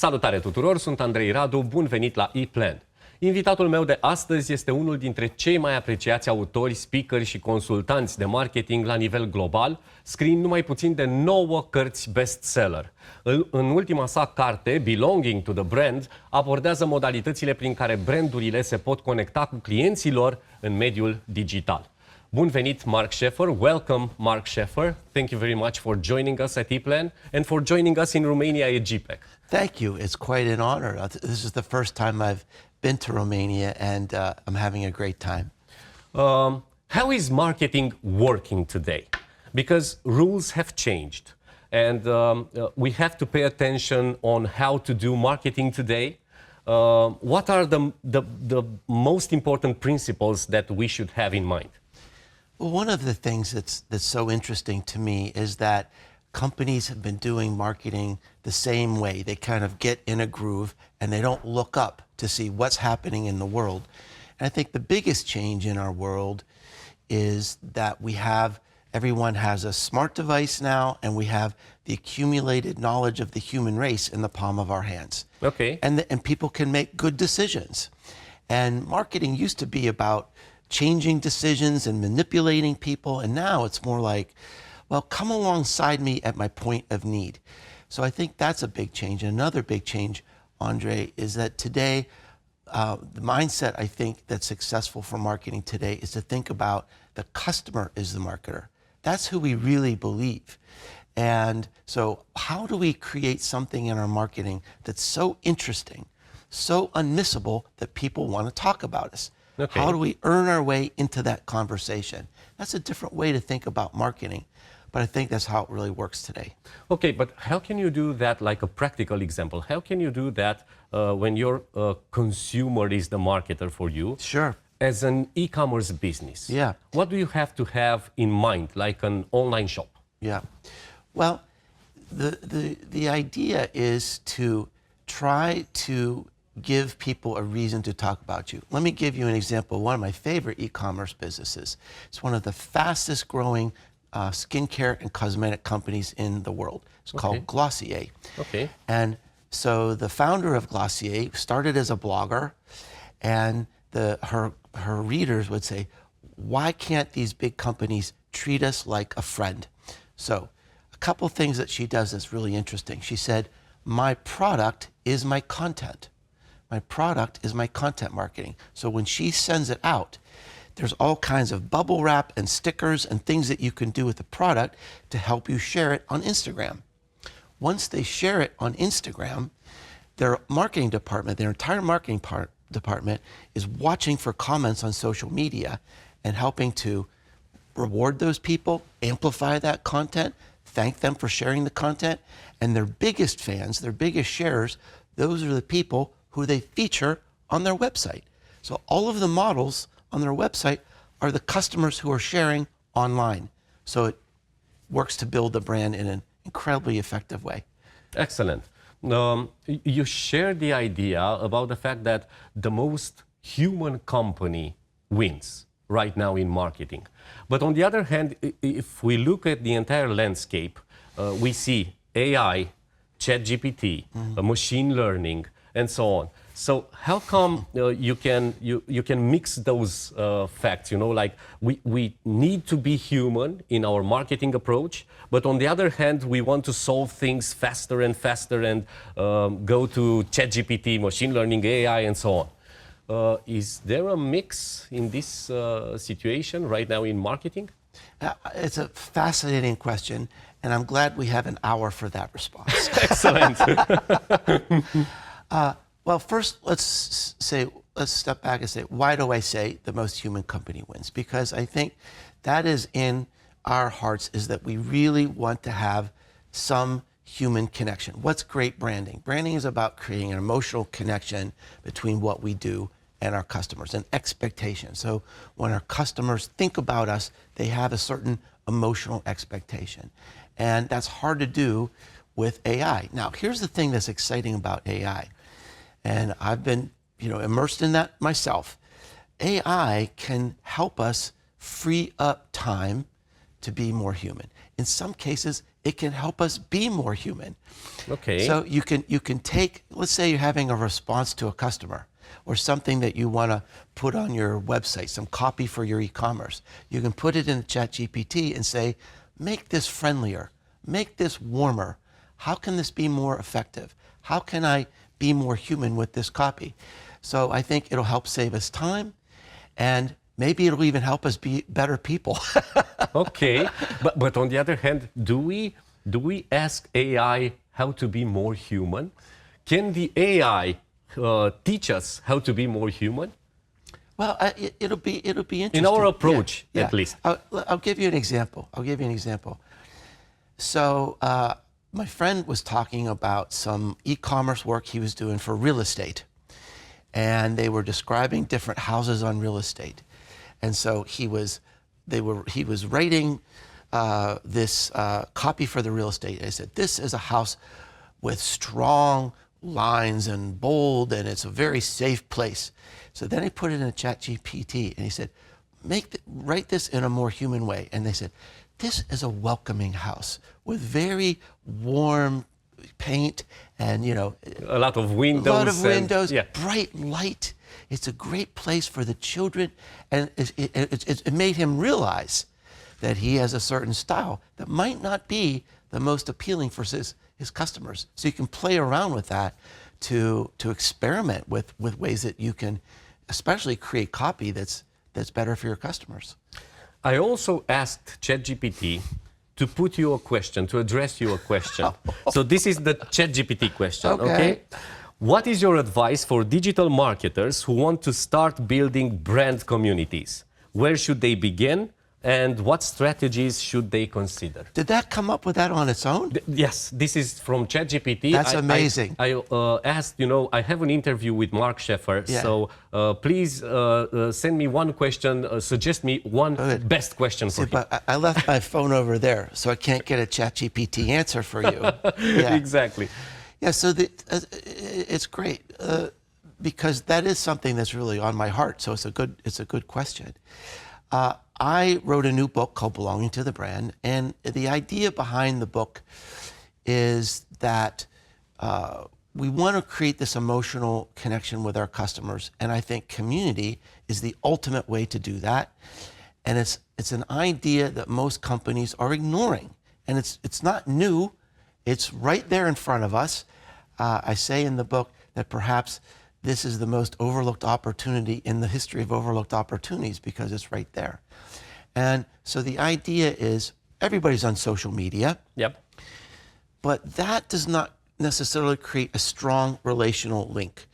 Salutare tuturor, sunt Andrei Radu, bun venit la ePlan. Invitatul meu de astăzi este unul dintre cei mai apreciați autori, speakeri și consultanți de marketing la nivel global, scriind numai puțin de 9 cărți bestseller. În ultima sa carte, Belonging to the Brand, abordează modalitățile prin care brandurile se pot conecta cu clienții lor în mediul digital. Bun venit, Mark Schaefer. Welcome, Mark Schaefer. Thank you very much for joining us at ePlan and for joining us in Romania at GPEC. Thank you. It's quite an honor. This is the first time I've been to Romania, and I'm having a great time. How is marketing working today? Because rules have changed, and we have to pay attention on how to do marketing today. What are the most important principles that we should have in mind? Well, one of the things that's so interesting to me is that companies have been doing marketing the same way. They kind of get in a groove and they don't look up to see what's happening in the world. And I think the biggest change in our world is that everyone has a smart device now, and we have the accumulated knowledge of the human race in the palm of our hands. Okay. And people can make good decisions. And marketing used to be about changing decisions and manipulating people, and now it's more like, well, come alongside me at my point of need. So I think that's a big change. And another big change, Andre, is that today, the mindset I think that's successful for marketing today is to think about the customer is the marketer. That's who we really believe. And so how do we create something in our marketing that's so interesting, so unmissable that people want to talk about us? Okay. How do we earn our way into that conversation? That's a different way to think about marketing, but I think that's how it really works today. Okay, but how can you do that, like a practical example? How can you do that when your consumer is the marketer for you? Sure. As an e-commerce business. Yeah. What do you have to have in mind, like an online shop? Yeah. Well, the idea is to try to give people a reason to talk about you. Let me give you an example. One of my favorite e-commerce businesses. It's one of the fastest growing skincare and cosmetic companies in the world. It's called Glossier. Okay. And so the founder of Glossier started as a blogger, and her readers would say, why can't these big companies treat us like a friend? So a couple things that she does that's really interesting. She said, my product is my content. My product is my content marketing. So when she sends it out, there's all kinds of bubble wrap and stickers and things that you can do with the product to help you share it on Instagram. Once they share it on Instagram, their marketing department, their entire marketing department is watching for comments on social media and helping to reward those people, amplify that content, thank them for sharing the content, and their biggest fans, their biggest sharers, those are the people who they feature on their website. So all of the models on their website are the customers who are sharing online. So it works to build the brand in an incredibly effective way. Excellent. You shared the idea about the fact that the most human company wins right now in marketing. But on the other hand, if we look at the entire landscape, we see AI, ChatGPT, machine learning, and so on. So how come you can mix those facts? You know, like we need to be human in our marketing approach, but on the other hand, we want to solve things faster and faster and go to ChatGPT, machine learning, AI, and so on. Is there a mix in this situation right now in marketing? It's a fascinating question, and I'm glad we have an hour for that response. Excellent. Well, first, let's step back and say, why do I say the most human company wins? Because I think that is in our hearts, is that we really want to have some human connection. What's great branding? Branding is about creating an emotional connection between what we do and our customers, an expectation. So when our customers think about us, they have a certain emotional expectation. And that's hard to do with AI. Now, here's the thing that's exciting about AI. And I've been, immersed in that myself. AI can help us free up time to be more human. In some cases, it can help us be more human. Okay. So you can take, let's say you're having a response to a customer or something that you want to put on your website, some copy for your e-commerce. You can put it in ChatGPT and say, make this friendlier, make this warmer. How can this be more effective? How can I be more human with this copy? So I think it'll help save us time, and maybe it'll even help us be better people. Okay, but on the other hand, do we ask AI how to be more human? Can the AI teach us how to be more human? Well, it'll be interesting. In our approach, Yeah. at least. I'll give you an example. So my friend was talking about some e-commerce work he was doing for real estate, and they were describing different houses on real estate. And so he was writing this copy for the real estate. And I said, this is a house with strong lines and bold, and it's a very safe place. So then I put it in a ChatGPT, and he said, write this in a more human way. And they said, this is a welcoming house with very warm paint and, A lot of windows. Bright light. It's a great place for the children. And it made him realize that he has a certain style that might not be the most appealing for his customers. So you can play around with that to experiment with ways that you can especially create copy that's better for your customers. I also asked ChatGPT to put you a question, to address you a question. So this is the ChatGPT question, okay? What is your advice for digital marketers who want to start building brand communities? Where should they begin? And what strategies should they consider? Did that come up with that on its own? Yes, this is from ChatGPT. That's amazing. I asked, I have an interview with Mark Schaefer, so please send me one question, suggest me one best question for him. But I left my phone over there, so I can't get a ChatGPT answer for you. Yeah. Exactly. Yeah, so it's great because that is something that's really on my heart. So it's a good question. I wrote a new book called Belonging to the Brand, and the idea behind the book is that we want to create this emotional connection with our customers, and I think community is the ultimate way to do that. And it's an idea that most companies are ignoring, and it's not new. It's right there in front of us. I say in the book that perhaps this is the most overlooked opportunity in the history of overlooked opportunities because it's right there. And so the idea is everybody's on social media. Yep. But that does not necessarily create a strong relational link.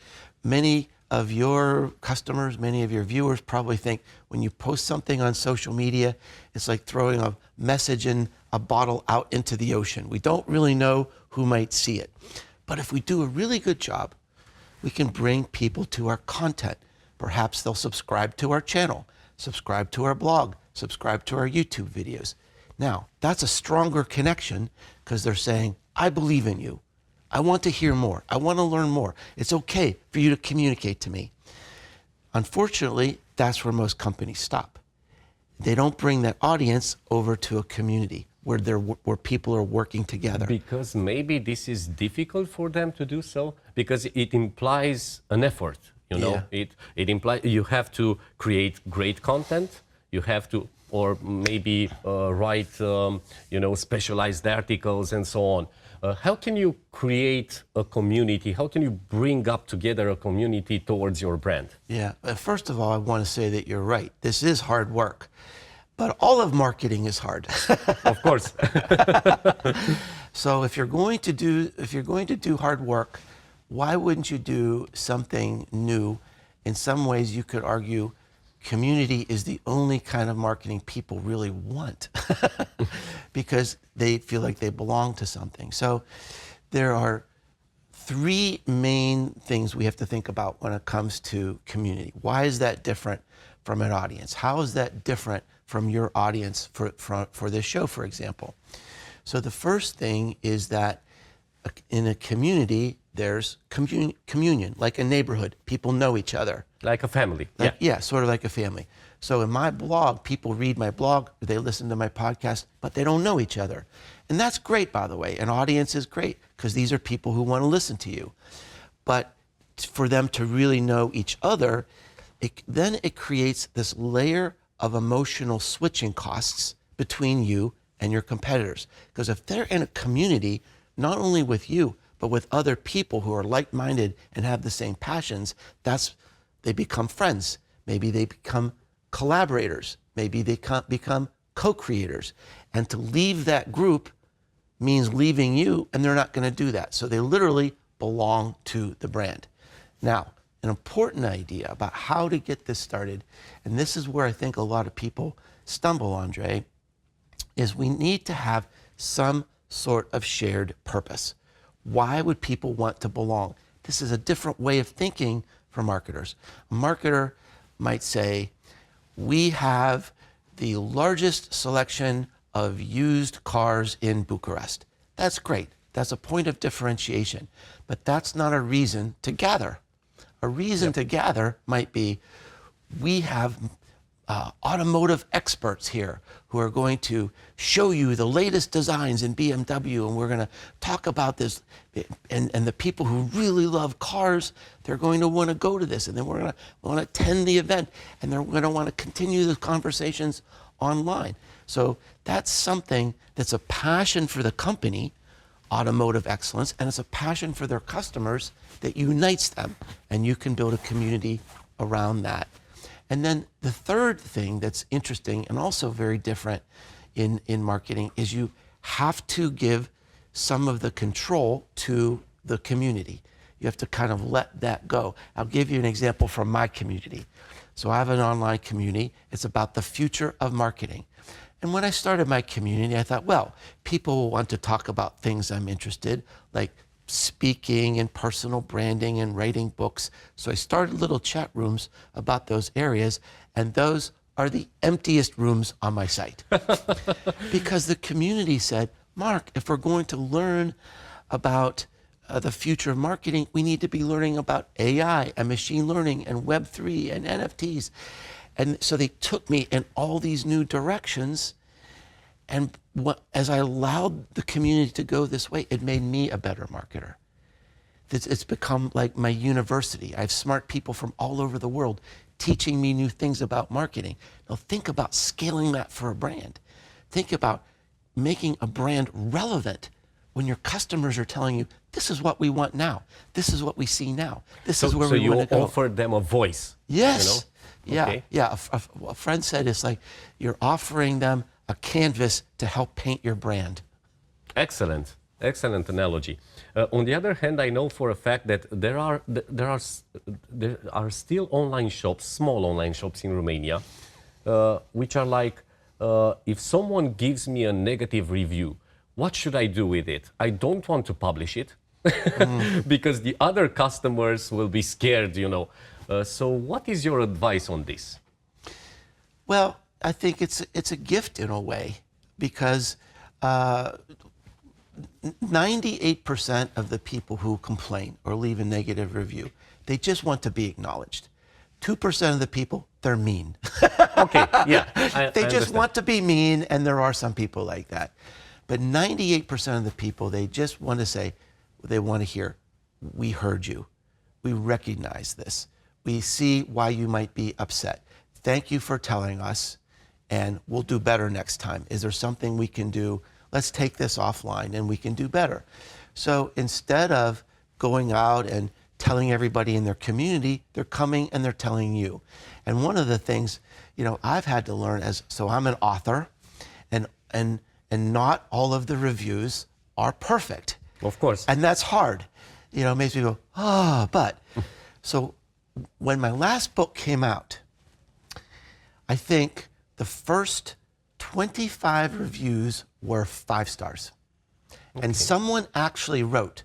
Many of your customers, many of your viewers probably think when you post something on social media, it's like throwing a message in a bottle out into the ocean. We don't really know who might see it. But if we do a really good job, we can bring people to our content. Perhaps they'll subscribe to our channel, subscribe to our blog, subscribe to our YouTube videos. Now, that's a stronger connection because they're saying, I believe in you. I want to hear more. I want to learn more. It's okay for you to communicate to me. Unfortunately, that's where most companies stop. They don't bring that audience over to a community where people are working together. Because maybe this is difficult for them to do so, because it implies an effort. It implies you have to create great content. You have to, or maybe write, specialized articles and so on. How can you create a community? How can you bring up together a community towards your brand? Yeah, first of all, I want to say that you're right. This is hard work, but all of marketing is hard. Of course. So if you're going to do hard work, why wouldn't you do something new? In some ways, you could argue community is the only kind of marketing people really want because they feel like they belong to something. So there are three main things we have to think about when it comes to community. Why is that different from an audience? How is that different from your audience for this show, for example? So the first thing is that in a community, there's communion, like a neighborhood. People know each other. Like a family. Yeah, sort of like a family. So in my blog, people read my blog, they listen to my podcast, but they don't know each other. And that's great, by the way. An audience is great because these are people who want to listen to you. But for them to really know each other, then it creates this layer of emotional switching costs between you and your competitors. Because if they're in a community, not only with you, but with other people who are like-minded and have the same passions, they become friends. Maybe they become collaborators. Maybe they become co-creators. And to leave that group means leaving you, and they're not going to do that. So they literally belong to the brand. Now, an important idea about how to get this started, and this is where I think a lot of people stumble, Andre, is we need to have some sort of shared purpose. Why would people want to belong? This is a different way of thinking for marketers. A marketer might say, we have the largest selection of used cars in Bucharest. That's great. That's a point of differentiation. But that's not a reason to gather. A reason to gather might be, we have automotive experts here who are going to show you the latest designs in BMW, and we're going to talk about this. And the people who really love cars, they're going to want to go to this, and then we're going to want to attend the event, and they're going to want to continue the conversations online. So that's something that's a passion for the company, automotive excellence, and it's a passion for their customers that unites them, and you can build a community around that. And then the third thing that's interesting and also very different in marketing is you have to give some of the control to the community. You have to kind of let that go. I'll give you an example from my community. So I have an online community. It's about the future of marketing. And when I started my community, I thought, well, people will want to talk about things I'm interested, like speaking and personal branding and writing books. So I started little chat rooms about those areas, and those are the emptiest rooms on my site. Because the community said, Mark, if we're going to learn about the future of marketing, we need to be learning about AI and machine learning and Web3 and NFTs. And so they took me in all these new directions. And as I allowed the community to go this way, it made me a better marketer. It's become like my university. I have smart people from all over the world teaching me new things about marketing. Now think about scaling that for a brand. Think about making a brand relevant when your customers are telling you, this is what we want now. This is what we see now. This is where we want to go. So you offer them a voice. Yes. You know? Yeah, Okay. yeah. A friend said it's like you're offering them a canvas to help paint your brand. Excellent, excellent analogy. On the other hand, I know for a fact that there are still online shops, small online shops in Romania, which are like, if someone gives me a negative review, what should I do with it? I don't want to publish it because the other customers will be scared, you know. So what is your advice on this? Well, I think it's a gift in a way, because 98% of the people who complain or leave a negative review, they just want to be acknowledged. 2% of the people, they're mean. Okay, yeah. They I just understand. want to be mean, and there are some people like that. But 98% of the people, they just want to say, they want to hear, we heard you. We recognize this. We see why you might be upset. Thank you for telling us, and we'll do better next time. Is there something we can do? Let's take this offline and we can do better. So instead of going out and telling everybody in their community, they're coming and they're telling you. And one of the things, you know, I've had to learn so I'm an author, and not all of the reviews are perfect. Of course. And that's hard. You know, it makes me go, but. So when my last book came out, I think the first 25 reviews were 5 stars. Okay. And someone actually wrote,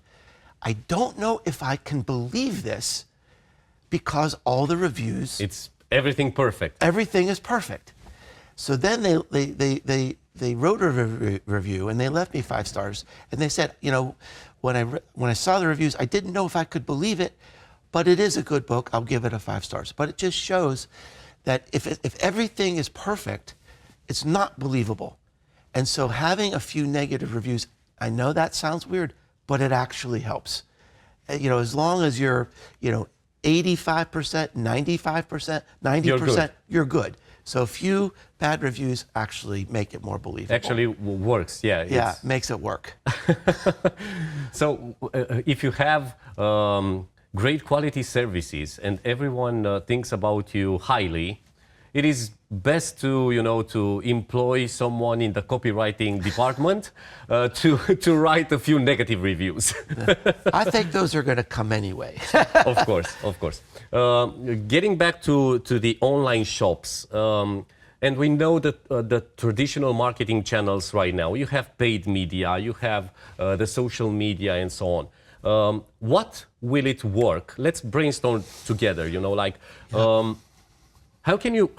I don't know if I can believe this because all the reviews... It's everything perfect. Everything is perfect. So then they wrote a review and they left me 5 stars, and they said, you know, when I saw the reviews, I didn't know if I could believe it, but it is a good book. I'll give it a 5 stars. But it just shows that if everything is perfect, it's not believable. And so having a few negative reviews, I know that sounds weird, but it actually helps. As long as you're, 85%, 95%, 90%, you're good. So a few bad reviews actually make it more believable. Actually works, yeah. Yeah, makes it work. So if you have great quality services and everyone thinks about you highly, it is best to employ someone in the copywriting department to write a few negative reviews. I think those are going to come anyway. Of course. Getting back to the online shops, and we know that the traditional marketing channels right now, you have paid media, you have the social media and so on. What will it work? Let's brainstorm together, how can you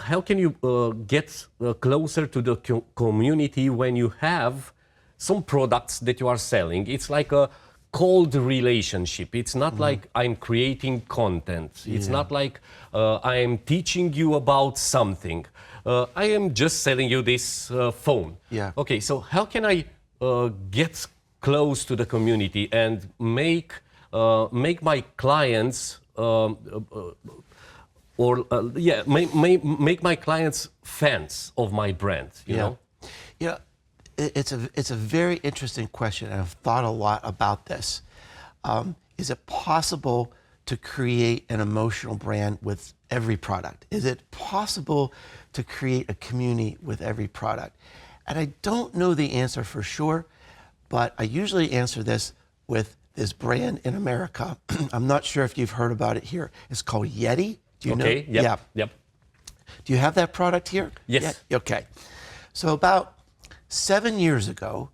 get closer to the community when you have some products that you are selling? It's like a cold relationship. It's not like I'm creating content. It's not like I am teaching you about something. I am just selling you this phone. Yeah. Okay, so how can I get close to the community and make my clients make my clients fans of my brand, you know? It's a very interesting question, and I've thought a lot about this. Is it possible to create an emotional brand with every product? Is it possible to create a community with every product? And I don't know the answer for sure, but I usually answer this with this brand in America. I'm not sure if you've heard about it here. It's called Yeti. Do you know? Yep. Yep. Do you have that product here? Yes. Yeah. Okay. So about 7 years ago,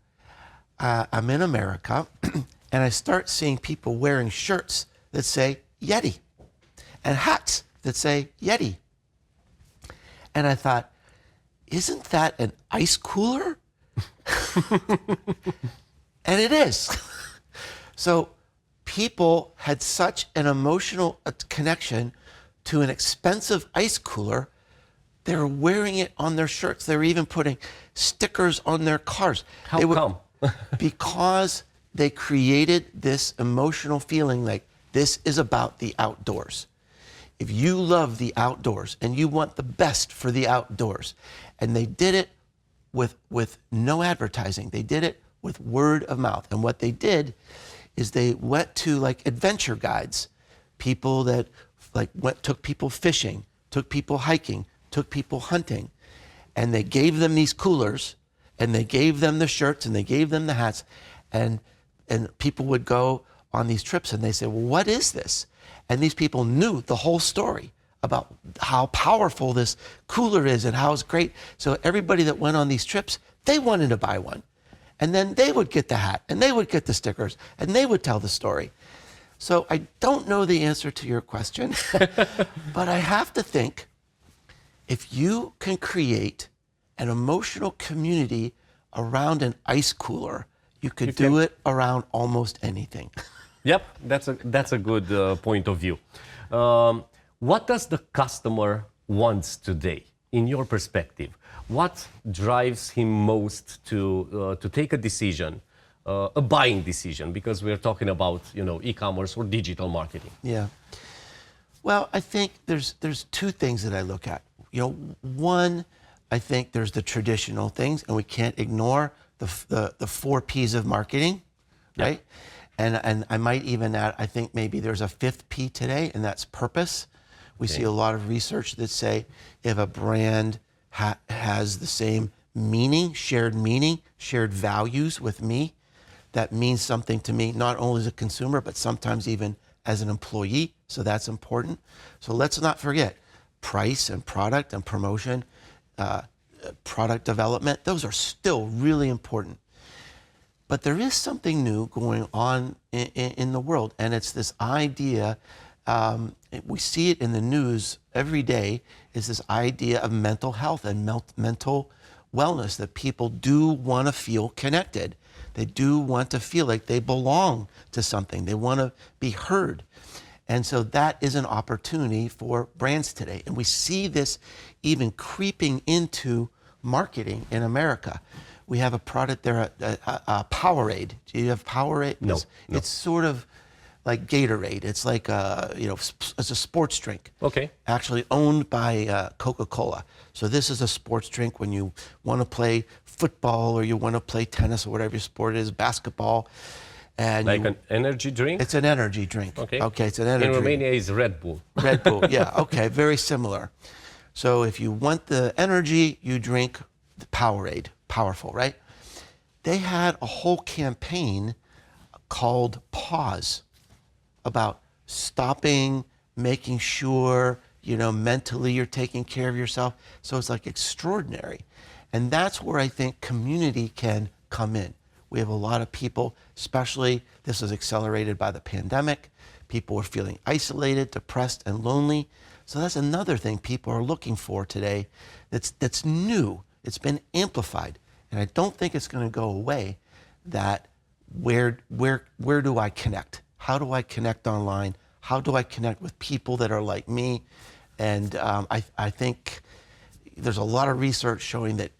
I'm in America, and I start seeing people wearing shirts that say Yeti, and hats that say Yeti. And I thought, isn't that an ice cooler? And it is. So people had such an emotional connection to an expensive ice cooler, they were wearing it on their shirts. They were even putting stickers on their cars. How come? Because they created this emotional feeling like this is about the outdoors. If you love the outdoors and you want the best for the outdoors, and they did it with no advertising, they did it with word of mouth. And what they did is they went to like adventure guides, people that took people fishing, took people hiking, took people hunting, and they gave them these coolers, and they gave them the shirts, and they gave them the hats, and people would go on these trips, and they say, well, what is this? And these people knew the whole story about how powerful this cooler is and how it's great. So everybody that went on these trips, they wanted to buy one. And then they would get the hat, and they would get the stickers, and they would tell the story. So I don't know the answer to your question, but I have to think if you can create an emotional community around an ice cooler, you could do it around almost anything. Yep, that's a good point of view. What does the customer want today, in your perspective? What drives him most to take a decision? A buying decision, because we're talking about e-commerce or digital marketing. Yeah. Well, I think there's two things that I look at. One, I think there's the traditional things, and we can't ignore the 4 P's of marketing, right? And I might even add, I think maybe there's a 5th P today, and that's purpose. We see a lot of research that say if a brand has the same meaning, shared values with me, that means something to me, not only as a consumer, but sometimes even as an employee. So that's important. So let's not forget price and product and promotion, product development. Those are still really important. But there is something new going on in the world, and it's this idea, we see it in the news every day, is this idea of mental health and mental wellness, that people do want to feel connected. They do want to feel like they belong to something. They want to be heard. And so that is an opportunity for brands today. And we see this even creeping into marketing in America. We have a product there, Powerade. Do you have Powerade? No. It's sort of like Gatorade. It's like it's a sports drink. Okay. Actually owned by Coca-Cola. So this is a sports drink when you want to play football or you want to play tennis or whatever your sport is, basketball. And Like an energy drink? It's an energy drink. Okay. Okay, it's an energy In drink. Romania is Red Bull. Red Bull, yeah, okay, very similar. So if you want the energy, you drink the Powerade, powerful, right? They had a whole campaign called Pause, about stopping, making sure, mentally you're taking care of yourself. So it's like extraordinary. And that's where I think community can come in. We have a lot of people, especially this was accelerated by the pandemic. People were feeling isolated, depressed, and lonely. So that's another thing people are looking for today that's new. It's been amplified. And I don't think it's going to go away, that where do I connect? How do I connect online? How do I connect with people that are like me? And I think there's a lot of research showing that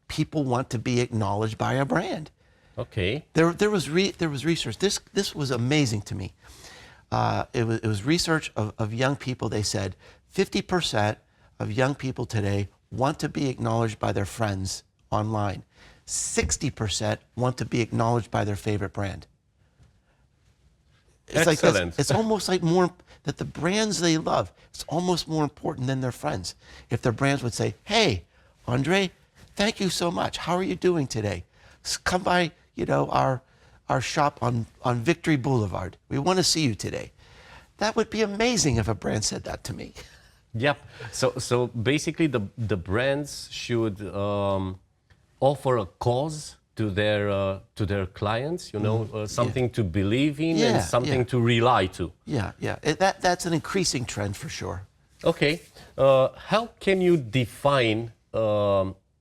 people want to be acknowledged by a brand. Okay. There was research. This was amazing to me. It was research of young people. They said 50% of young people today want to be acknowledged by their friends online. 60% want to be acknowledged by their favorite brand. It's Excellent. It's almost like more that the brands they love, it's almost more important than their friends. If their brands would say, "Hey, Andre, thank you so much. How are you doing today? Come by, our shop on Victory Boulevard. We want to see you today." That would be amazing if a brand said that to me. Yep. So basically, the brands should offer a cause to their clients. Something to believe in and something to rely to. Yeah. That's an increasing trend for sure. Okay. How can you define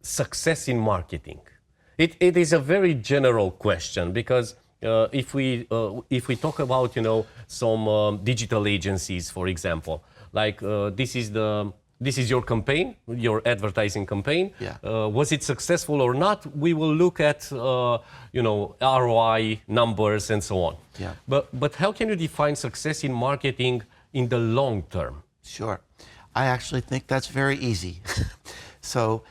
success in marketing? It is a very general question, because if we talk about some digital agencies, for example, like this is your campaign, your advertising campaign. Yeah. Was it successful or not? We will look at ROI numbers and so on. Yeah. But how can you define success in marketing in the long term? Sure. I actually think that's very easy. So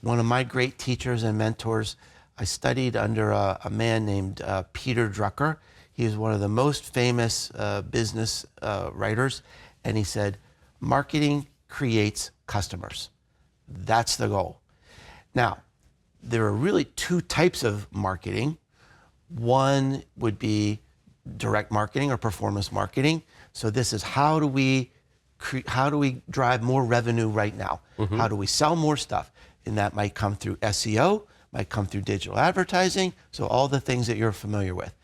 one of my great teachers and mentors, I studied under a man named Peter Drucker. He is one of the most famous business writers. And he said, marketing creates customers. That's the goal. Now, there are really two types of marketing. One would be direct marketing or performance marketing. So this is how do we drive more revenue right now? Mm-hmm. How do we sell more stuff? And that might come through SEO, might come through digital advertising, so all the things that you're familiar with.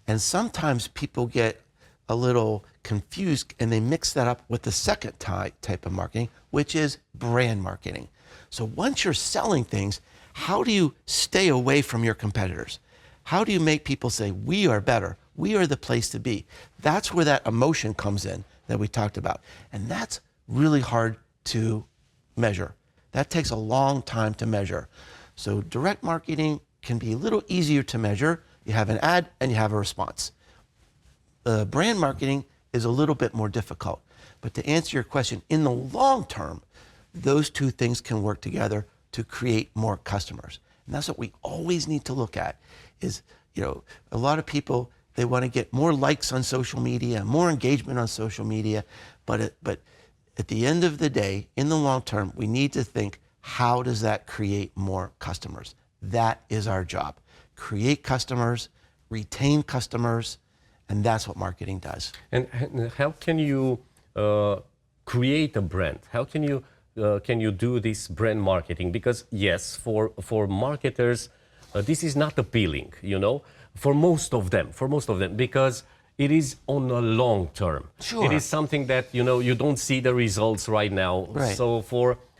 And sometimes people get a little confused and they mix that up with the second type of marketing, which is brand marketing. So once you're selling things, how do you stay away from your competitors? How do you make people say, we are better, we are the place to be? That's where that emotion comes in that we talked about. And that's really hard to measure. That takes a long time to measure. So direct marketing can be a little easier to measure. You have an ad and you have a response. Brand marketing is a little bit more difficult. But to answer your question, in the long term, those two things can work together to create more customers. And that's what we always need to look at is, a lot of people, they want to get more likes on social media, more engagement on social media. But at the end of the day, in the long term, we need to think, how does that create more customers? That is our job. Create customers, retain customers, and that's what marketing does. And how can you create a brand? How can you do this brand marketing? Because yes, for marketers, this is not appealing, for most of them, because it is on a long term. Sure. It is something that, you don't see the results right now. Right. So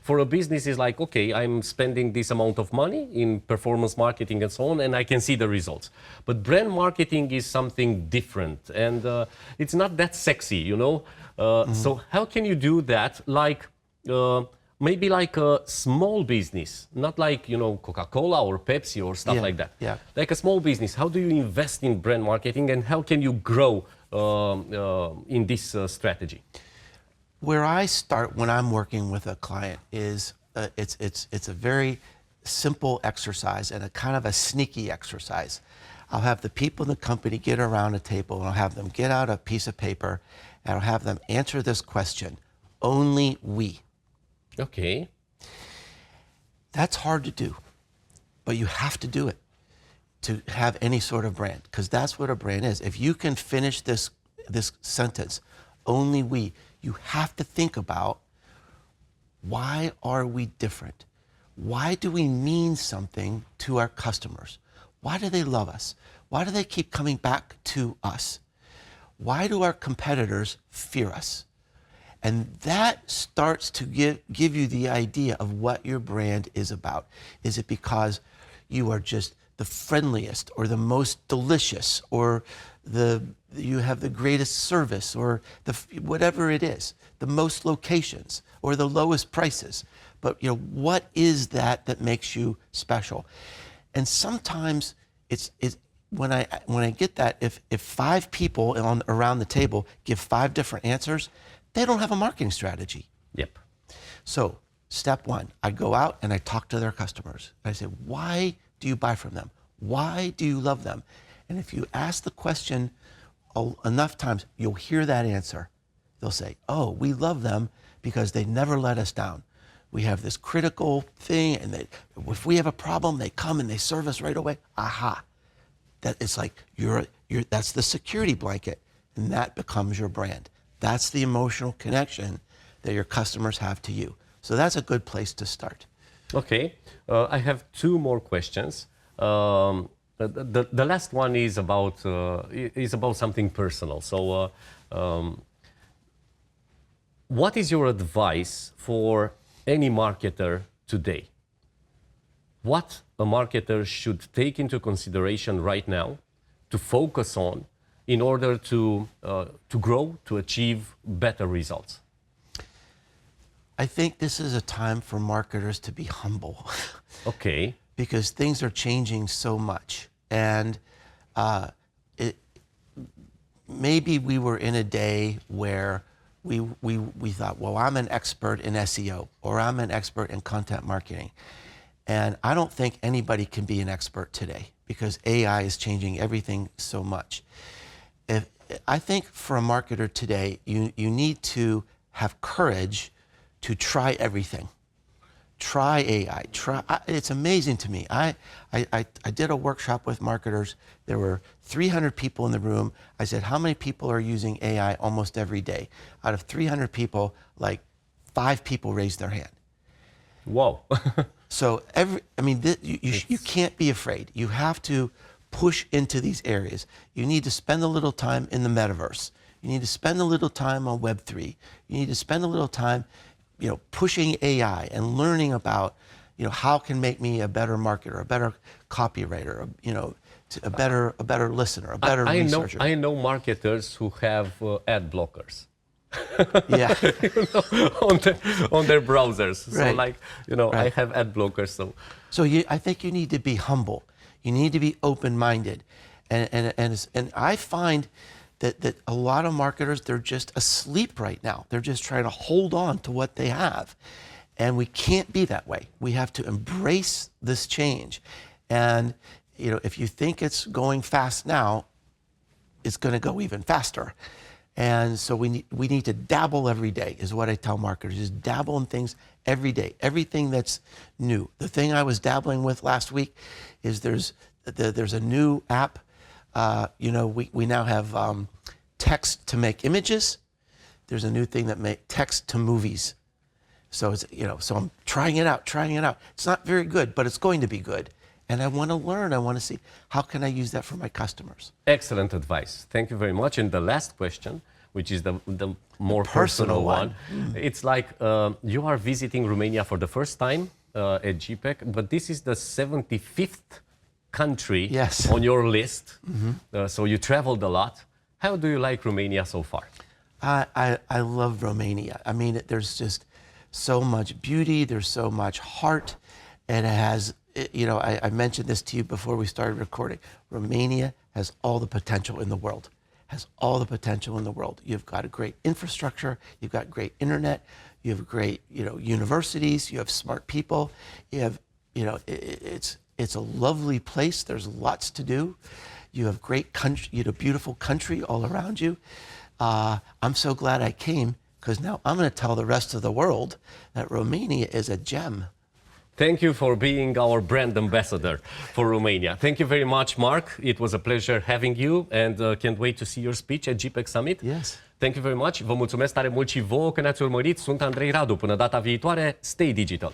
For a business, it's like, okay, I'm spending this amount of money in performance marketing and so on, and I can see the results. But brand marketing is something different, and it's not that sexy, you know? So how can you do that like maybe like a small business, not like, you know, Coca-Cola or Pepsi or stuff like that. Yeah. Like a small business, how do you invest in brand marketing and how can you grow in this strategy? Where I start when I'm working with a client is it's a very simple exercise and a kind of a sneaky exercise. I'll have the people in the company get around a table and I'll have them get out a piece of paper and I'll have them answer this question, only we. Okay. That's hard to do, but you have to do it to have any sort of brand, because that's what a brand is. If you can finish this sentence, only we, you have to think about, why are we different? Why do we mean something to our customers? Why do they love us? Why do they keep coming back to us? Why do our competitors fear us? And that starts to give you the idea of what your brand is about. Is it because you are just the friendliest or the most delicious or you have the greatest service or whatever it is, the most locations or the lowest prices? But you know, what is that makes you special? And sometimes when I get that, if 5 people around the table give 5 different answers, they don't have a marketing strategy. Yep. So step 1, I go out and I talk to their customers. I say, why do you buy from them? Why do you love them? And if you ask the question enough times, you'll hear that answer. They'll say, oh, we love them because they never let us down. We have this critical thing, and if we have a problem, they come and they serve us right away. Aha. That it's like that's the security blanket, and that becomes your brand. That's the emotional connection that your customers have to you. So that's a good place to start. Okay, I have 2 more questions. The last one is about something personal. So, what is your advice for any marketer today? What a marketer should take into consideration right now to focus on in order to grow, to achieve better results? I think this is a time for marketers to be humble. Okay. Because things are changing so much. And maybe we were in a day where we thought, well, I'm an expert in SEO or I'm an expert in content marketing. And I don't think anybody can be an expert today because AI is changing everything so much. I think for a marketer today, you need to have courage to try everything. Try AI. It's amazing to me. I did a workshop with marketers. There were 300 people in the room. I said, how many people are using AI almost every day? Out of 300 people, like 5 people raised their hand. Whoa. So you can't be afraid. You have to push into these areas. You need to spend a little time in the metaverse. You need to spend a little time on Web3. You need to spend a little time, pushing AI and learning about, how can make me a better marketer, a better copywriter, a better listener, a better researcher. I know marketers who have ad blockers. Yeah. on their browsers. Right. So I have ad blockers. So I think you need to be humble. You need to be open-minded, and I find that a lot of marketers, they're just asleep right now. They're just trying to hold on to what they have, and we can't be that way. We have to embrace this change, and if you think it's going fast now, it's going to go even faster. And so we need to dabble every day, is what I tell marketers. Just dabble in things every day, everything that's new. The thing I was dabbling with last week is there's a new app. We now have text to make images. There's a new thing that make text to movies. So it's so I'm trying it out. It's not very good, but it's going to be good. And I want to learn. I want to see, how can I use that for my customers? Excellent advice. Thank you very much. And the last question, which is the more personal one. It's like you are visiting Romania for the first time at GPEC, but this is the 75th country on your list. So you traveled a lot. How do you like Romania so far? I love Romania. I mean, there's just so much beauty, there's so much heart, and it has, you know, I mentioned this to you before we started recording. Romania has all the potential in the world, has all the potential in the world. You've got a great infrastructure, you've got great internet, you have great, you know, universities, you have smart people, you have, you know, it's a lovely place. There's lots to do. You have great country, you know, beautiful country all around you. I'm so glad I came, because now I'm going to tell the rest of the world that Romania is a gem. Thank you for being our brand ambassador for Romania. Thank you very much, Mark. It was a pleasure having you, and can't wait to see your speech at GPEC Summit. Yes. Thank you very much. Vă mulțumesc tare mult și vouă că ne-ați urmărit. Sunt Andrei Radu. Până data viitoare, stay digital!